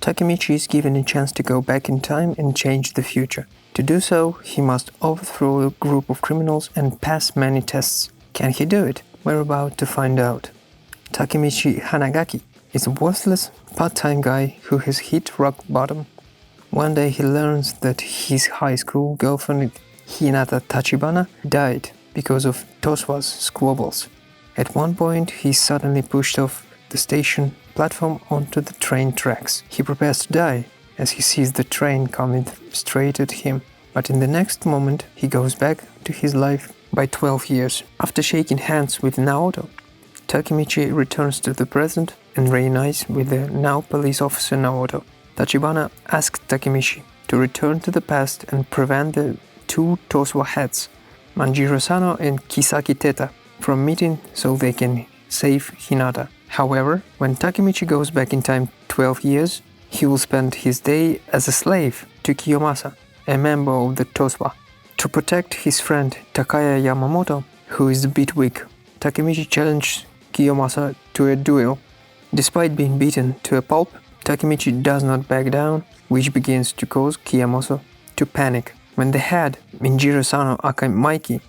Takemichi is given a chance to go back in time and change the future. To do so, he must overthrow a group of criminals and pass many tests. Can he do it? We're about to find out. Takemichi Hanagaki is a worthless, part-time guy who has hit rock bottom. One day he learns that his high school girlfriend Hinata Tachibana died because of Toswa's squabbles. At one point, he's suddenly pushed off the station platform onto the train tracks. He prepares to die as he sees the train coming straight at him. But in the next moment, he goes back to his life by 12 years. After shaking hands with Naoto, Takemichi returns to the present and reunites with the now police officer Naoto. Tachibana asks Takemichi to return to the past and prevent the two Toswa heads, Manjiro Sano and Kisaki Teta, from meeting so they can save Hinata. However, when Takemichi goes back in time 12 years, he will spend his day as a slave to Kiyomasa, a member of the Toswa. To protect his friend Takaya Yamamoto, who is a bit weak, Takemichi challenges Kiyomasa to a duel. Despite being beaten to a pulp, Takemichi does not back down, which begins to cause Kiyomasa to panic. When the head, Minjiro Sano aka Mikey,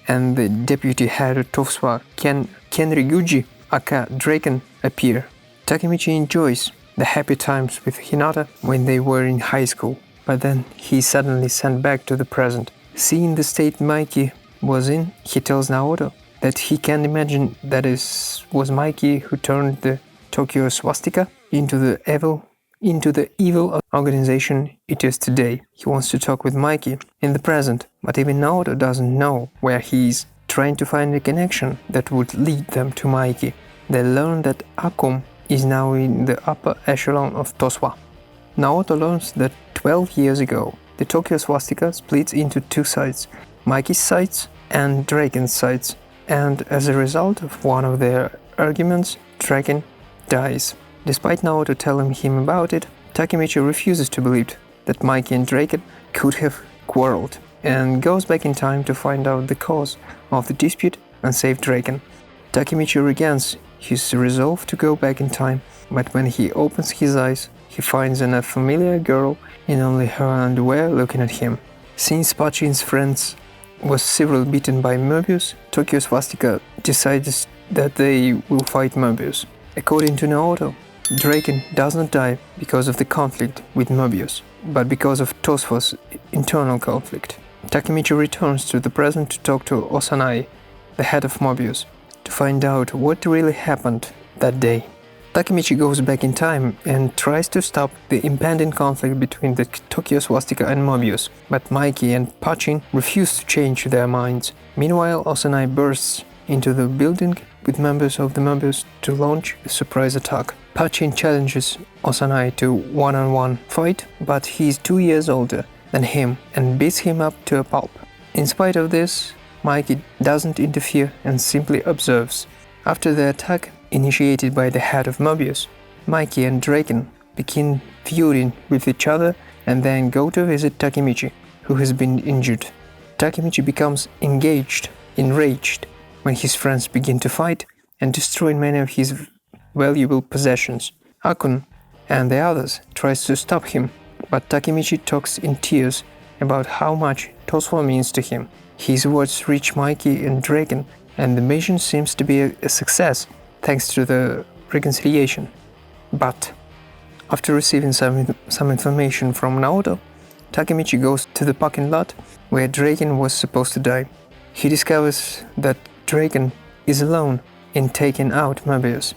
and the deputy head of Toswa, Kenriguji aka Draken, appear, Takemichi enjoys the happy times with Hinata when they were in high school, but then he is suddenly sent back to the present. Seeing the state Mikey was in, he tells Naoto that he can imagine that it was Mikey who turned the Tokyo swastika into the evil organization it is today. He wants to talk with Mikey in the present, but even Naoto doesn't know where he is, trying to find a connection that would lead them to Mikey. They learn that Akom is now in the upper echelon of Toswa. Naoto learns that 12 years ago, the Tokyo swastika splits into two sides, Mikey's sides and Draken's sides, and as a result of one of their arguments, Draken dies. Despite Naoto telling him about it, Takemichi refuses to believe that Mikey and Draken could have quarreled, and goes back in time to find out the cause of the dispute and save Draken. Takemichi regains his resolve to go back in time, but when he opens his eyes, he finds a familiar girl in only her underwear looking at him. Since Pachin's friends was severely beaten by Mobius, Tokyo Swastika decides that they will fight Mobius. According to Naoto, Draken does not die because of the conflict with Mobius, but because of Toswa's internal conflict. Takemichi returns to the present to talk to Osanai, the head of Mobius, to find out what really happened that day. Takemichi goes back in time and tries to stop the impending conflict between the Tokyo Swastika and Mobius, but Mikey and Pachin refuse to change their minds. Meanwhile, Osanai bursts into the building with members of the Mobius to launch a surprise attack. Pachin challenges Osanai to one-on-one fight, but he is 2 years older than him and beats him up to a pulp. In spite of this, Mikey doesn't interfere and simply observes. After the attack initiated by the head of Mobius, Mikey and Draken begin feuding with each other and then go to visit Takemichi, who has been injured. Takemichi becomes enraged when his friends begin to fight and destroy many of his valuable possessions. Akun and the others tries to stop him, but Takemichi talks in tears about how much Toswa means to him. His words reach Mikey and Draken, and the mission seems to be a success thanks to the reconciliation. But after receiving some information from Naoto, Takemichi goes to the parking lot where Draken was supposed to die. He discovers that Draken is alone in taking out Mobius.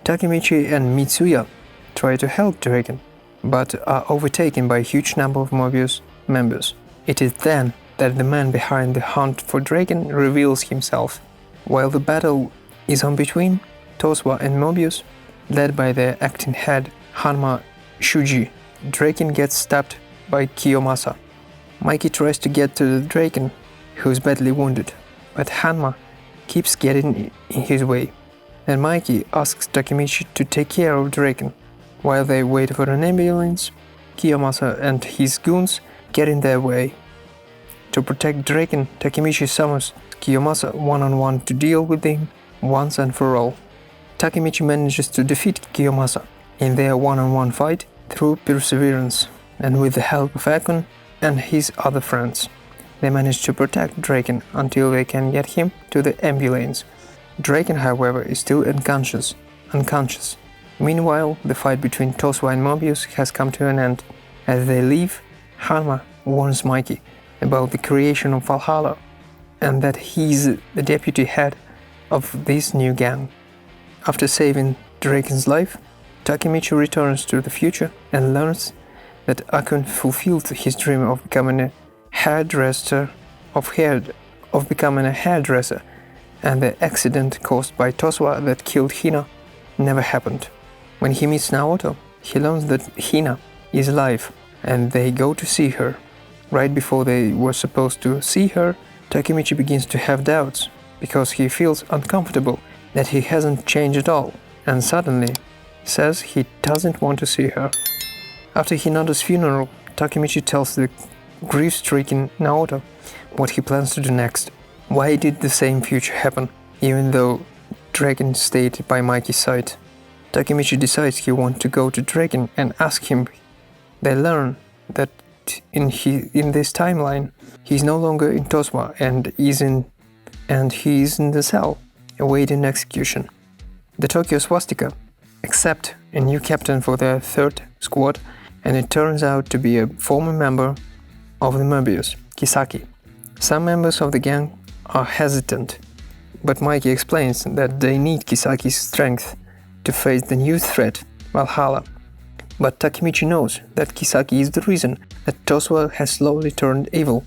Takemichi and Mitsuya try to help Draken, but are overtaken by a huge number of Mobius members. It is then that the man behind the hunt for Draken reveals himself. While the battle is on between Toswa and Mobius, led by their acting head Hanma Shuji, Draken gets stabbed by Kiyomasa. Mikey tries to get to the Draken, who is badly wounded, but Hanma keeps getting in his way, and Mikey asks Takemichi to take care of Draken. While they wait for an ambulance, Kiyomasa and his goons get in their way. To protect Draken, Takemichi summons Kiyomasa one-on-one to deal with him once and for all. Takemichi manages to defeat Kiyomasa. In their one-on-one fight, Through perseverance, and with the help of Akun and his other friends, they manage to protect Draken until they can get him to the ambulance. Draken, however, is still unconscious. Meanwhile, the fight between Toswa and Mobius has come to an end. As they leave, Hanma warns Mikey about the creation of Valhalla and that he's the deputy head of this new gang. After saving Draken's life, Takemichi returns to the future and learns that Akun fulfilled his dream of becoming a hairdresser, and the accident caused by Toswa that killed Hina never happened. When he meets Naoto, he learns that Hina is alive, and they go to see her. Right before they were supposed to see her, Takemichi begins to have doubts, because he feels uncomfortable that he hasn't changed at all, and suddenly says he doesn't want to see her. After Hinata's funeral, Takemichi tells the grief-stricken Naoto what he plans to do next. Why did the same future happen, even though Draken stayed by Mikey's side? Takemichi decides he wants to go to Draken and ask him. They learn that in this timeline, he's no longer in Toswa and he is in the cell, awaiting execution. The Tokyo Swastika accept a new captain for their third squad, and it turns out to be a former member of the Mobius, Kisaki. Some members of the gang are hesitant, but Mikey explains that they need Kisaki's strength to face the new threat, Valhalla. But Takemichi knows that Kisaki is the reason that Toswa has slowly turned evil,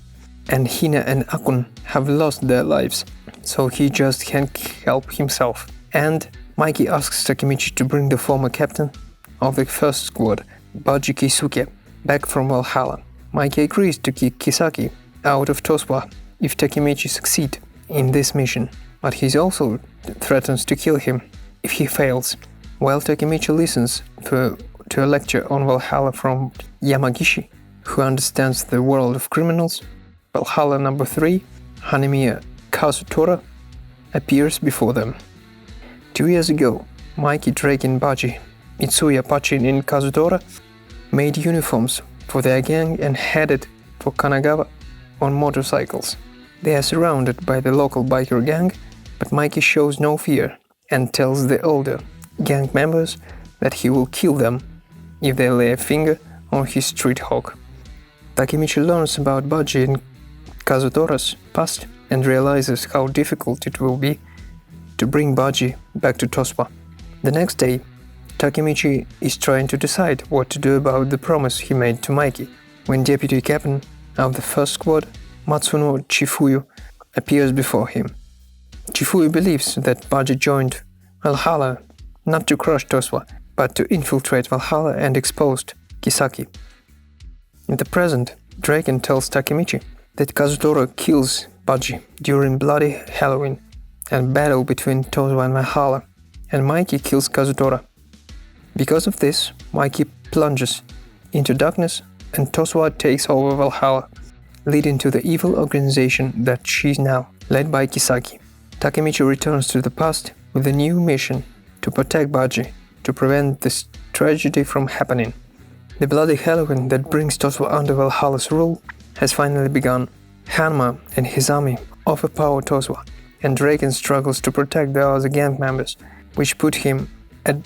and Hina and Akun have lost their lives, so he just can't help himself. And Mikey asks Takemichi to bring the former captain of the first squad, Baji Keisuke, back from Valhalla. Mikey agrees to kick Kisaki out of Toswa if Takemichi succeeds in this mission, but he also threatens to kill him if he fails. While Takemichi listens to a lecture on Valhalla from Yamagishi, who understands the world of criminals, Valhalla number 3, Hanemiya Kazutora, appears before them. 2 years ago, Mikey, Drake and Baji, Itsuya, Pachin and Kazutora made uniforms for their gang and headed for Kanagawa on motorcycles. They are surrounded by the local biker gang, but Mikey shows no fear and tells the older gang members that he will kill them if they lay a finger on his street hawk. Takemichi learns about Baji and Kazutora's past and realizes how difficult it will be to bring Baji back to Toswa. The next day, Takemichi is trying to decide what to do about the promise he made to Mikey when deputy captain of the first squad, Matsuno Chifuyu, appears before him. Chifuyu believes that Baji joined Valhalla not to crush Toswa, but to infiltrate Valhalla and expose Kisaki. In the present, Draken tells Takemichi that Kazutora kills Baji during Bloody Halloween and battle between Toswa and Valhalla, and Mikey kills Kazutora. Because of this, Mikey plunges into darkness and Toswa takes over Valhalla, leading to the evil organization that she's now, led by Kisaki. Takemichi returns to the past with a new mission to protect Baji, to prevent this tragedy from happening. The Bloody Halloween that brings Toswa under Valhalla's rule has finally begun. Hanma and his army overpower Toswa, and Draken struggles to protect the other gang members, which put him at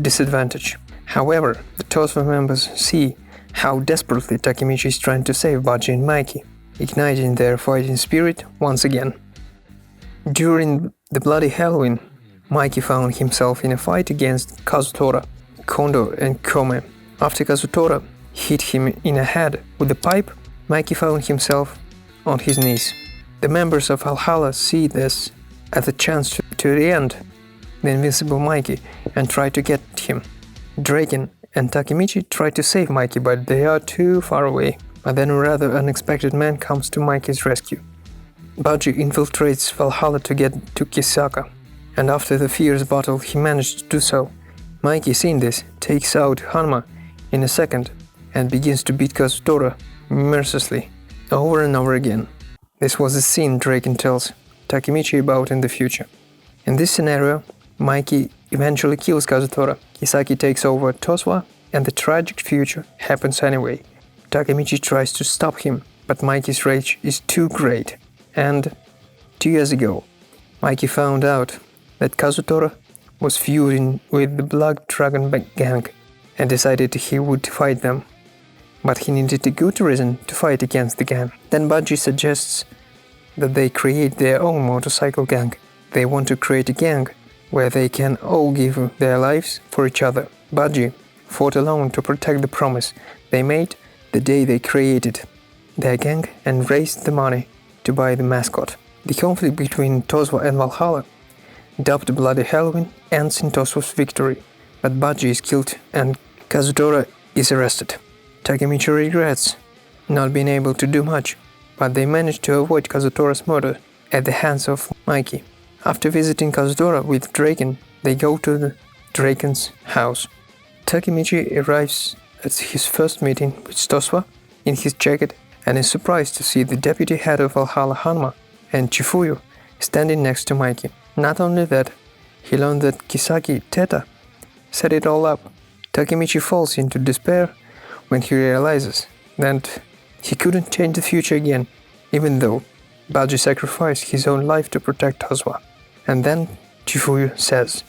disadvantage. However, the Toswa members see how desperately Takemichi is trying to save Baji and Mikey, igniting their fighting spirit once again. During the Bloody Halloween, Mikey found himself in a fight against Kazutora, Kondo and Kome. After Kazutora hit him in the head with a pipe, Mikey found himself on his knees. The members of Valhalla see this as a chance to end the invincible Mikey and try to get him. Draken and Takemichi try to save Mikey, but they are too far away. But then a rather unexpected man comes to Mikey's rescue. Baji infiltrates Valhalla to get to Kisaka, and after the fierce battle he managed to do so. Mikey, seeing this, takes out Hanma in a second and begins to beat Kazutora mercilessly, over and over again. This was the scene Draken tells Takemichi about in the future. In this scenario, Mikey eventually kills Kazutora, Kisaki takes over Toswa, and the tragic future happens anyway. Takemichi tries to stop him, but Mikey's rage is too great. And 2 years ago, Mikey found out that Kazutora was feuding with the Blood Dragon gang and decided he would fight them. But he needed a good reason to fight against the gang. Then Budgie suggests that they create their own motorcycle gang. They want to create a gang where they can all give their lives for each other. Budgie fought alone to protect the promise they made the day they created their gang and raised the money to buy the mascot. The conflict between Toswa and Valhalla, dubbed Bloody Halloween, ends in Toswa's victory, but Budgie is killed and Kazutora is arrested. Takemichi regrets not being able to do much, but they manage to avoid Kazutora's murder at the hands of Mikey. After visiting Kazutora with Draken, they go to the Draken's house. Takemichi arrives at his first meeting with Toswa in his jacket and is surprised to see the deputy head of Valhalla Hanma and Chifuyu standing next to Mikey. Not only that, he learned that Kisaki Teta set it all up. Takemichi falls into despair when he realizes that he couldn't change the future again, even though Budgie sacrificed his own life to protect Toswa. And then Chifuyu says,